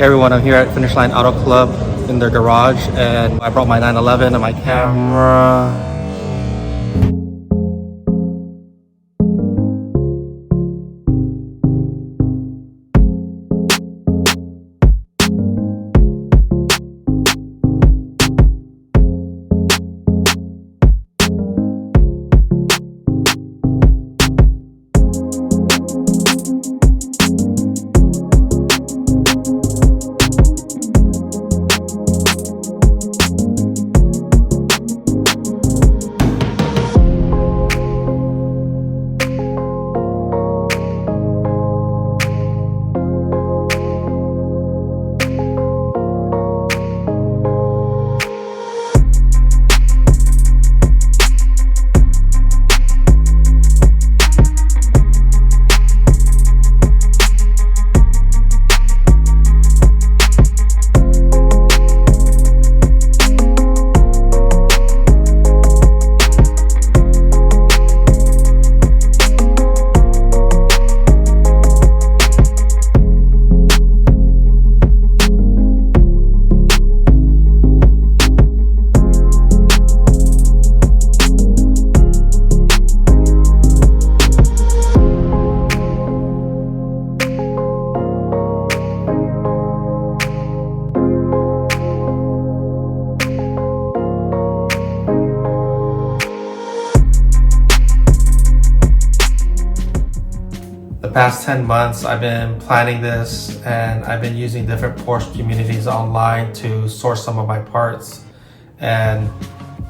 Hey everyone, I'm here at Finish Line Auto Club in their garage, and I brought my 911 and my camera. The past 10 months I've been planning this, and I've been using different Porsche communities online to source some of my parts. And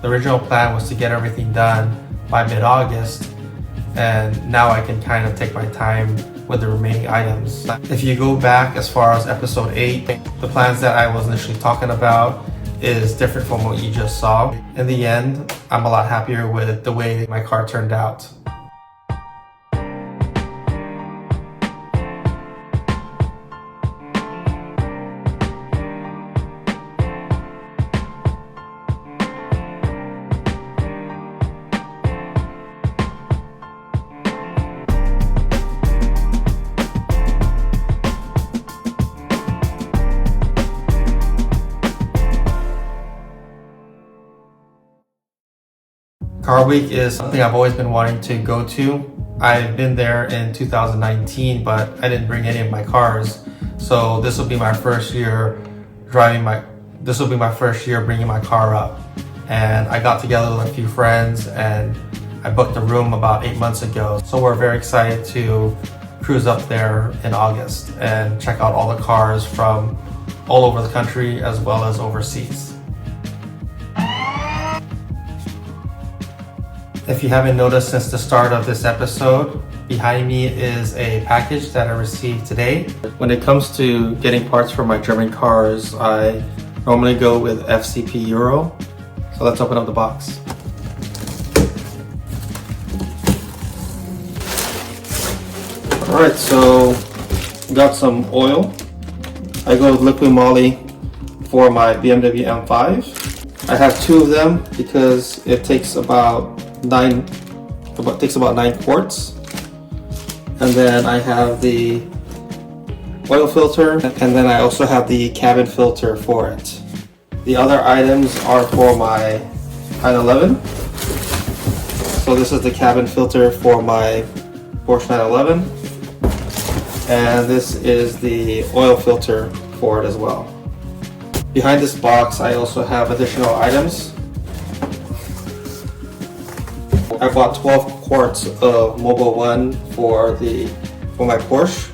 the original plan was to get everything done by mid-August, and now I can kind of take my time with the remaining items. If you go back as far as episode 8, the plans that I was initially talking about is different from what you just saw. In the end, I'm a lot happier with the way my car turned out. Car Week is something I've always been wanting to go to. I've been there in 2019, but I didn't bring any of my cars. So this will be my first year bringing my car up. And I got together with a few friends and I booked a room about 8 months ago. So we're very excited to cruise up there in August and check out all the cars from all over the country as well as overseas. If you haven't noticed since the start of this episode, behind me is a package that I received today. When it comes to getting parts for my German cars, I normally go with FCP Euro. So let's open up the box. Alright, so got some oil. I go with liquid moly for my BMW M5. I have 2 of them because it takes about 9 quarts. And then I have the oil filter, and then I also have the cabin filter for it. The other items are for my 911. So this is the cabin filter for my Porsche 911, and this is the oil filter for it as well. Behind this box I also have additional items. I bought 12 quarts of Mobil 1 for my Porsche.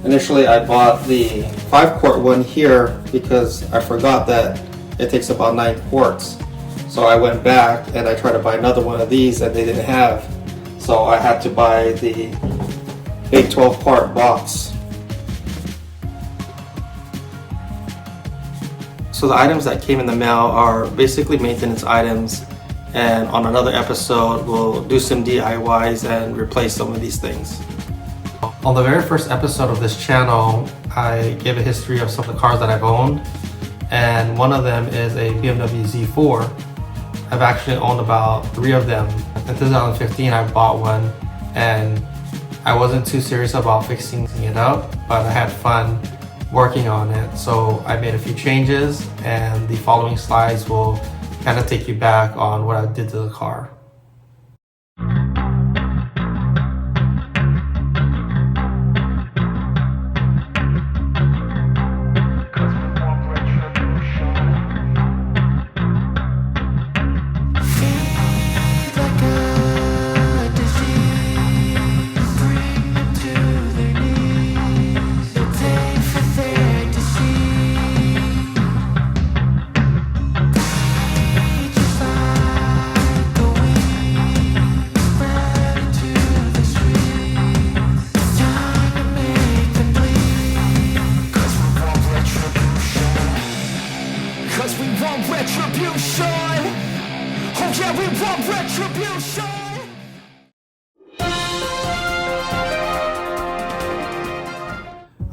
Initially I bought the 5-quart one here because I forgot that it takes about 9 quarts. So I went back and I tried to buy another one of these and they didn't have. So I had to buy the big 12-quart box. So the items that came in the mail are basically maintenance items, and on another episode we'll do some DIYs and replace some of these things. On the very first episode of this channel, I gave a history of some of the cars that I've owned, and one of them is a BMW Z4. I've actually owned about 3 of them. In 2015 I bought one, and I wasn't too serious about fixing it up, but I had fun working on it. So I made a few changes, and the following slides will kind of take you back on what I did to the car.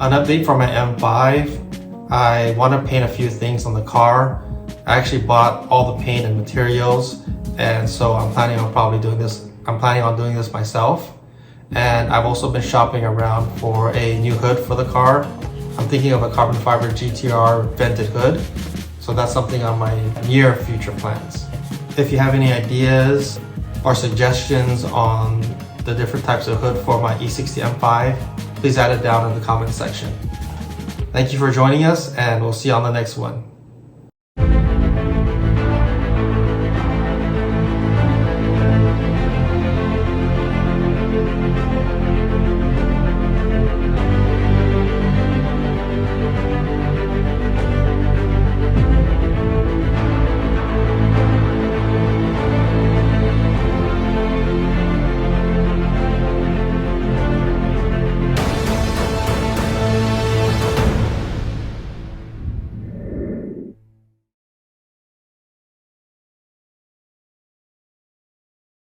An update for my M5, I want to paint a few things on the car. I actually bought all the paint and materials, and so I'm planning on doing this myself. And I've also been shopping around for a new hood for the car. I'm thinking of a carbon fiber GTR vented hood, so that's something on my near future plans. If you have any ideas or suggestions on the different types of hood for my E60 M5, please add it down in the comment section. Thank you for joining us, and we'll see you on the next one.